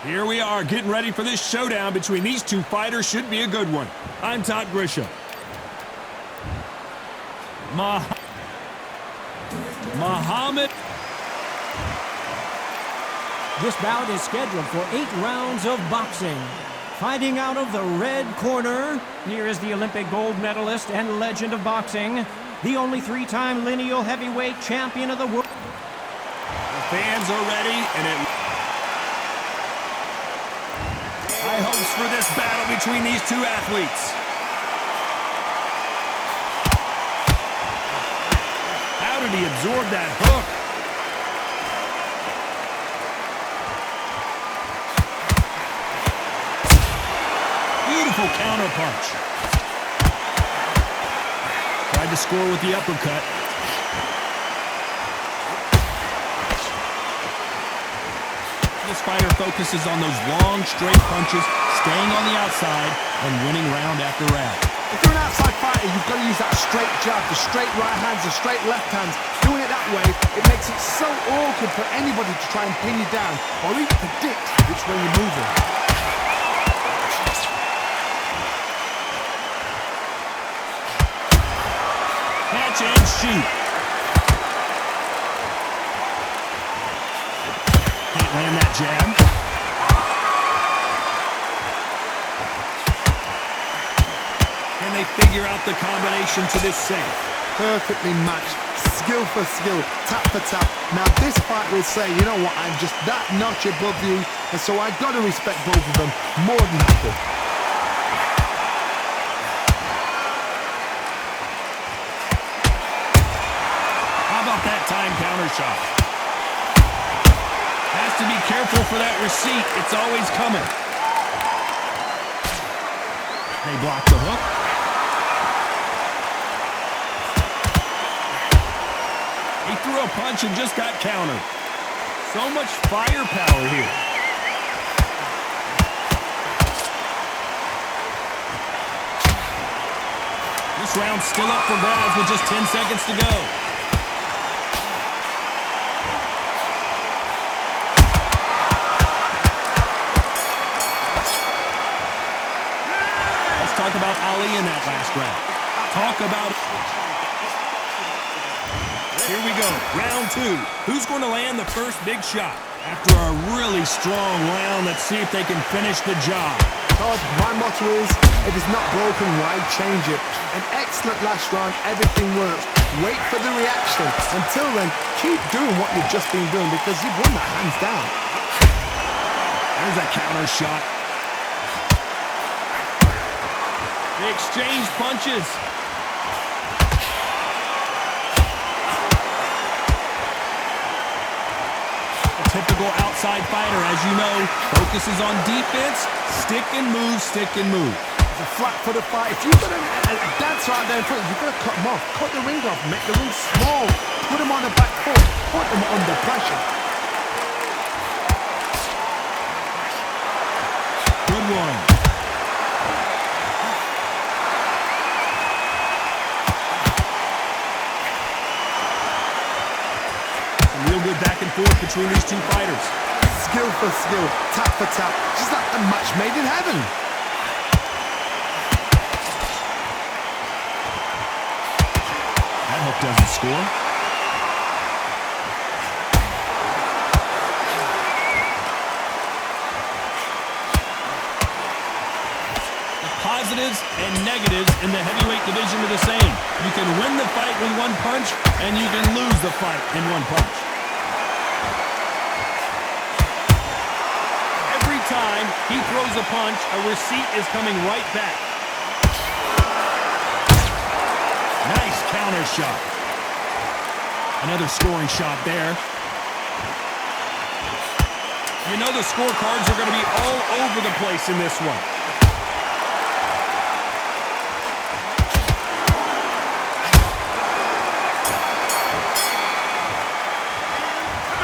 Here we are, getting ready for this showdown between these two fighters. Should be a good one. I'm Todd Grisham. Muhammad. This bout is scheduled for 8 rounds of boxing. Fighting out of the red corner, here is the Olympic gold medalist and legend of boxing, the only 3-time lineal heavyweight champion of the world. The fans are ready, and high hopes for this battle between these two athletes. How did he absorb that hook? Beautiful counter punch. Tried to score with the uppercut. This fighter focuses on those long, straight punches, staying on the outside, and winning round after round. If you're an outside fighter, you've got to use that straight jab, the straight right hands, the straight left hands. Doing it that way, it makes it so awkward for anybody to try and pin you down or even predict which way you're moving. Catch and shoot. Can't land that jab. Can they figure out the combination to this safe? Perfectly matched, skill for skill, tap for tap. Now this fight will say, you know what, I'm just that notch above you, and so I've got to respect both of them more than equal. That time counter shot. Has to be careful for that receipt. It's always coming. They block the hook. He threw a punch and just got countered. So much firepower here. This round's still up for grabs with just 10 seconds to go. Talk about Ali in that last round. Talk about it. Here we go, round 2. Who's going to land the first big shot? After a really strong round, let's see if they can finish the job. Todd, my motto is, if it's not broken, why change it? An excellent last round, everything works. Wait for the reaction. Until then, keep doing what you've just been doing because you've won that hands down. There's a counter shot. They exchange punches. A typical outside fighter, as you know, focuses on defense, stick and move, stick and move. It's a flat-footed fight. If you've got a dancer out there in front, you've got to cut him off. Cut the ring off, make the ring small. Put him on the back foot, put him under pressure. Good one. Good back and forth between these two fighters. Skill for skill, tap for tap, just like a match made in heaven. That hook doesn't score. The positives and negatives in the heavyweight division are the same. You can win the fight with one punch, and you can lose the fight in one punch. Time he throws a punch, a receipt is coming right back. Nice counter shot. Another scoring shot there. You know the scorecards are going to be all over the place in this one.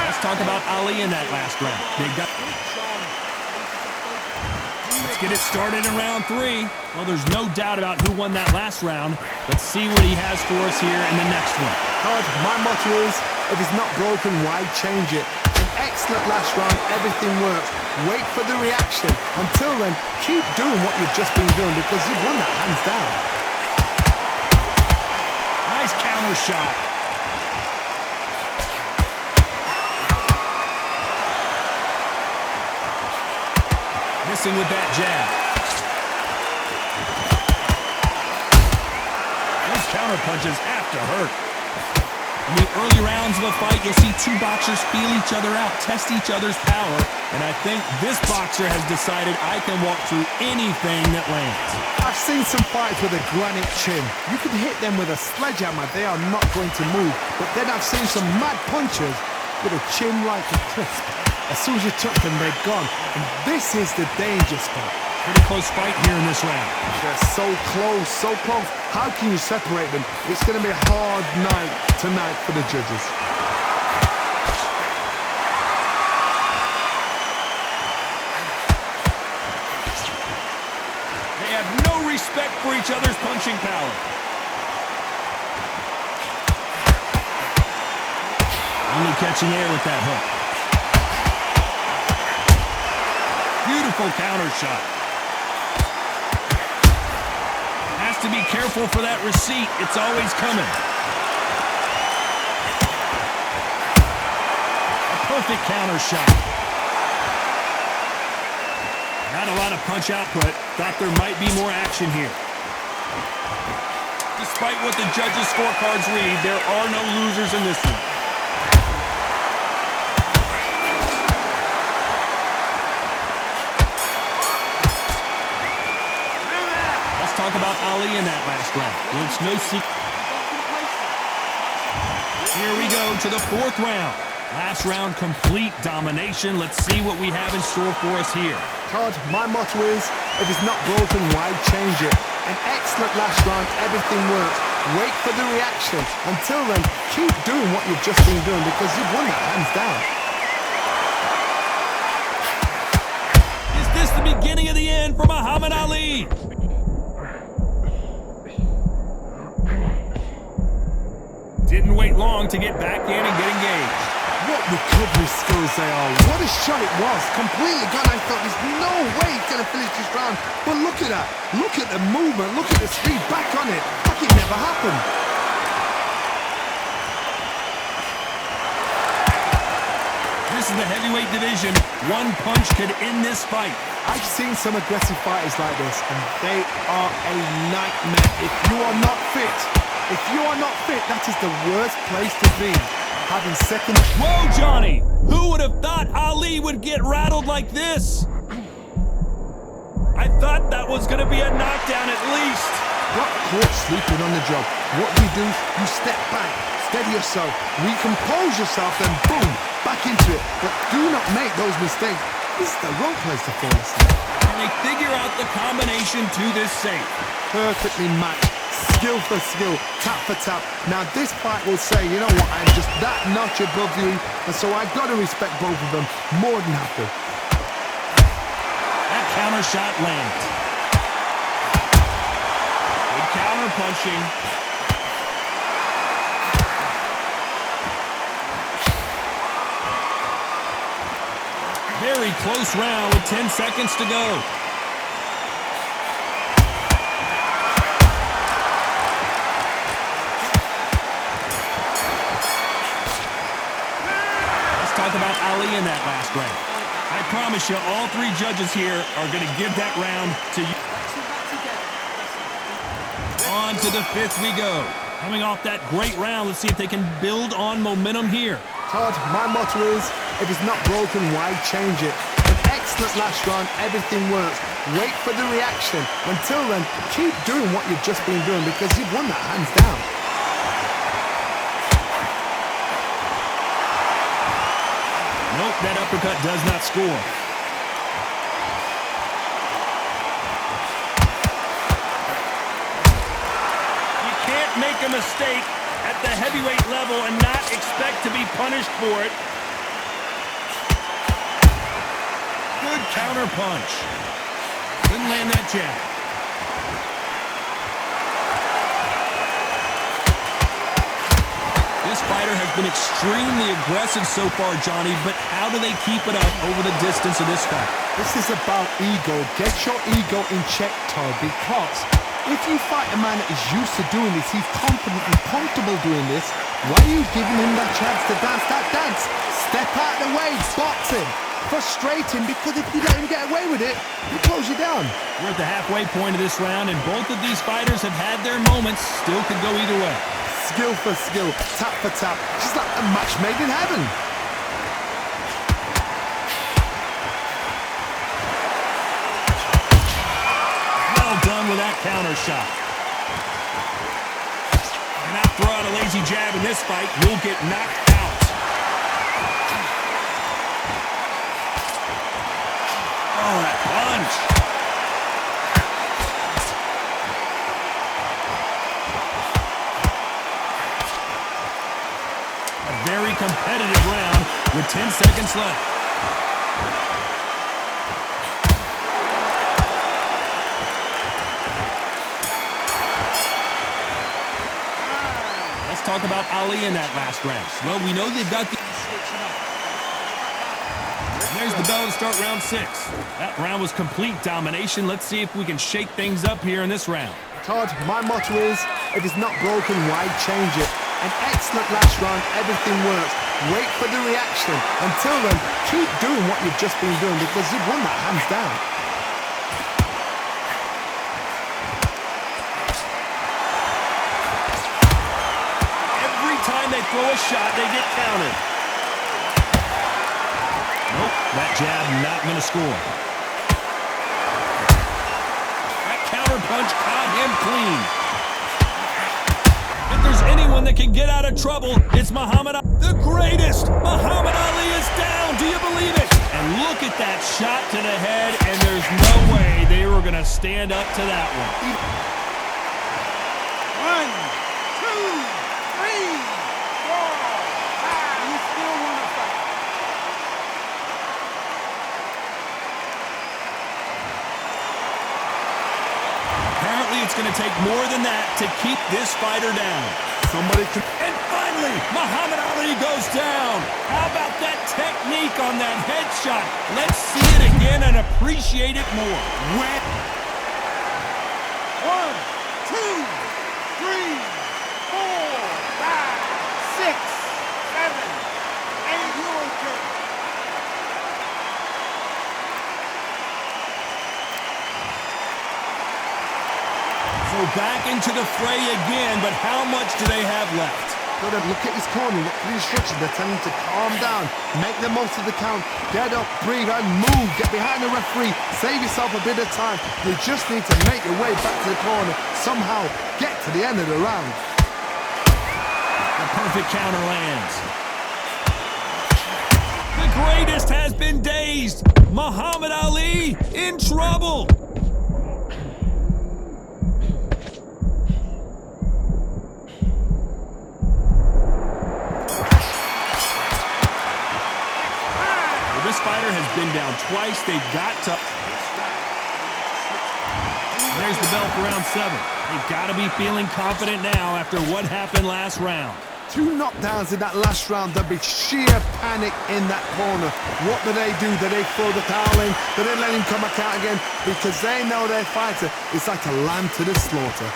Let's talk about Ali in that last round. They got... Let's get it started in round 3. Well, there's no doubt about who won that last round. Let's see what he has for us here in the next one. Todd, my motto is, if it's not broken, why change it? An excellent last round. Everything works. Wait for the reaction. Until then, keep doing what you've just been doing because you've won that hands down. Nice counter shot. Missing with that jab. Those counter punches have to hurt. In the early rounds of a fight, you'll see two boxers feel each other out, test each other's power, and I think this boxer has decided I can walk through anything that lands. I've seen some fights with a granite chin. You can hit them with a sledgehammer, they are not going to move. But then I've seen some mad punchers with a chin like a crisp. As soon as you touch them, they're gone. And this is the danger spot. Pretty close fight here in this round. They're so close, so close. How can you separate them? It's going to be a hard night tonight for the judges. They have no respect for each other's punching power. Only catching air with that hook. Beautiful counter shot. Has to be careful for that receipt. It's always coming. A perfect counter shot. Not a lot of punch output. Thought there might be more action here. Despite what the judges' scorecards read, there are no losers in this one. Talk about Ali in that last round. Well, it's no secret. Here we go to the fourth round. Last round, complete domination. Let's see what we have in store for us here. Todd, my motto is, if it's not broken, why change it? An excellent last round, everything works. Wait for the reaction. Until then, keep doing what you've just been doing because you've won that hands down. Is this the beginning of the end for Muhammad Ali? Didn't wait long to get back in and get engaged. What recovery skills they are. What a shot it was. Completely gone. I thought there's no way he's going to finish this round. But look at that. Look at the movement. Look at the speed. Back on it. Like it never happened. This is the heavyweight division. One punch could end this fight. I've seen some aggressive fighters like this, and they are a nightmare. If you are not fit, that is the worst place to be. Having second... Whoa, Johnny! Who would have thought Ali would get rattled like this? I thought that was going to be a knockdown at least. Got caught sleeping on the job. What do? You step back, steady yourself, recompose yourself, then boom, back into it. But do not make those mistakes. This is the wrong place to fall asleep. And they figure out the combination to this safe. Perfectly matched. Skill for skill, tap for tap. Now this fight will say, you know what, I'm just that notch above you, and so I've got to respect both of them more than happy. That counter shot lands. Good counter punching. Very close round with 10 seconds to go. Talk about Ali in that last round. I promise you, all three judges here are going to give that round to you. On to the fifth we go. Coming off that great round, let's see if they can build on momentum here. Todd, my motto is, if it's not broken, why change it? An excellent last round, everything works. Wait for the reaction. Until then, keep doing what you've just been doing because you've won that hands down. Nope, that uppercut does not score. You can't make a mistake at the heavyweight level and not expect to be punished for it. Good counter punch. Couldn't land that jab. This fighter has been extremely aggressive so far, Johnny, but how do they keep it up over the distance of this fight? This is about ego. Get your ego in check, Todd, because if you fight a man that is used to doing this, he's confident and comfortable doing this, why are you giving him that chance to dance that dance? Step out of the way, box him. Frustrating, because if you let him get away with it, he close you down. We're at the halfway point of this round, and both of these fighters have had their moments. Still could go either way. Skill for skill, tap for tap, just like a match made in heaven. Well done with that counter shot. And not throw out a lazy jab in this fight, you'll get knocked out. Oh, that punch. A very competitive round with 10 seconds left. Let's talk about Ali in that last round. Well, we know they've got the... There's the bell to start round 6. That round was complete domination. Let's see if we can shake things up here in this round. Todd, my motto is, if it's not broken, why change it? An excellent last round, everything works. Wait for the reaction. Until then, keep doing what you've just been doing because you've won that hands down. Every time they throw a shot, they get counted. Nope, that jab not going to score. That counter punch caught him clean. If there's anyone that can get out of trouble, it's Muhammad Ali. The greatest! Muhammad Ali is down! Do you believe it? And look at that shot to the head, and there's no way they were going to stand up to that one. 1, 2, 3, 4, 5. You still want to fight. Apparently, it's going to take more than that to keep this fighter down. Somebody can... And finally, Muhammad Ali goes down. How about that technique on that headshot? Let's see it again and appreciate it more. 1, 2, 3, 4, 5, 6, 7, 8. You okay? So back into the fray again, but how much do they have left? Look at his corner, look at the instructions. They're telling him to calm down, make the most of the count, get up, breathe, and move. Get behind the referee, save yourself a bit of time. You just need to make your way back to the corner, somehow get to the end of the round. The perfect counter lands. The greatest has been dazed. Muhammad Ali in trouble. This fighter has been down twice. They've got to... There's the bell for round 7. They've got to be feeling confident now after what happened last round. 2 knockdowns in that last round. There'll be sheer panic in that corner. What do? Do they throw the towel in? Do they let him come back out again? Because they know their fighter is like a lamb to the slaughter.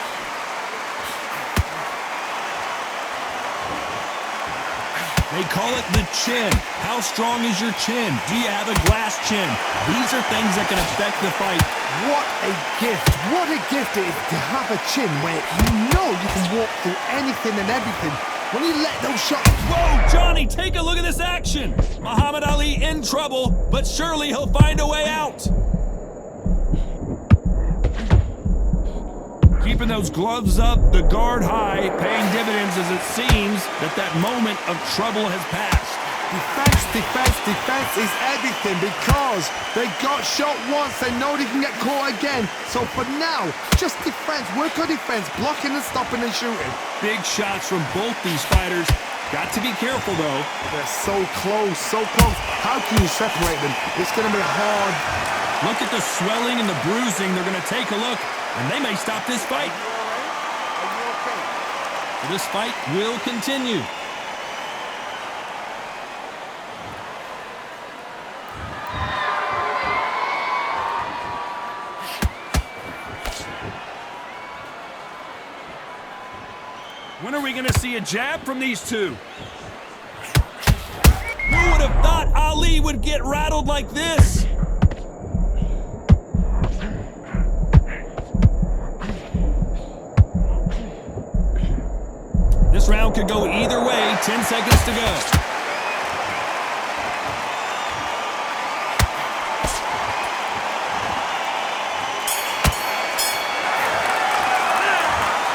They call it the chin. How strong is your chin? Do you have a glass chin? These are things that can affect the fight. What a gift. What a gift it is to have a chin where you know you can walk through anything and everything. When you let those shots... Whoa, Johnny, take a look at this action. Muhammad Ali in trouble, but surely he'll find a way out. Keeping those gloves up, the guard high, paying dividends as it seems that moment of trouble has passed. Defense is everything because they got shot once, they know they can get caught again. So for now, just defense, work on defense, blocking and stopping and shooting. Big shots from both these fighters. Got to be careful though. They're so close, so close. How can you separate them? It's going to be hard. Look at the swelling and the bruising. They're going to take a look, and they may stop this fight. Are you okay? This fight will continue. When are we going to see a jab from these two? Who would have thought Ali would get rattled like this? This round could go either way. 10 seconds to go.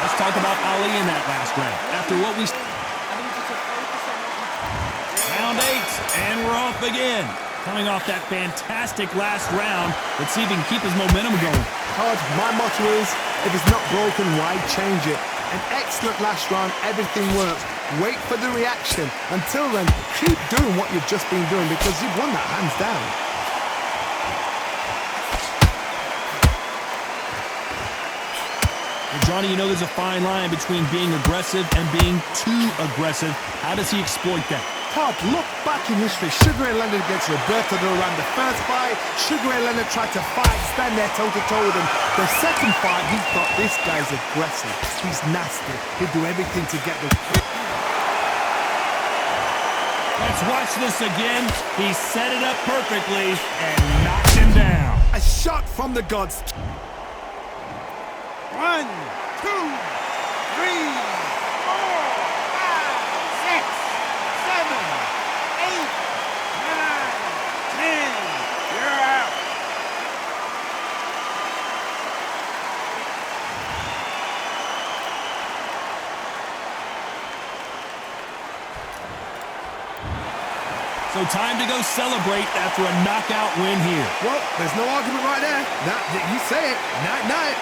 Let's talk about Ali in that last round. After what we... Round 8, and we're off again. Coming off that fantastic last round, let's see if he can keep his momentum going. Todd, my motto is, if it's not broken, why change it? An excellent last round, everything works. Wait for the reaction. Until then, keep doing what you've just been doing because you've won that hands down. Well, Johnny, you know there's a fine line between being aggressive and being too aggressive. How does he exploit that? Todd, look back in history. Sugar Ray Leonard against Roberto Duran. The first fight, Sugar Ray Leonard tried to fight, stand there toe-to-toe with him. The second fight, he thought, this guy's aggressive. He's nasty. He'll do everything to get the... Let's watch this again. He set it up perfectly and knocked him down. A shot from the gods. 1, 2, 3, 4, 5, 6, 7, 8, 9, 10. You're out. So time to go celebrate after a knockout win here. Well, there's no argument right there. You say it. Night-night.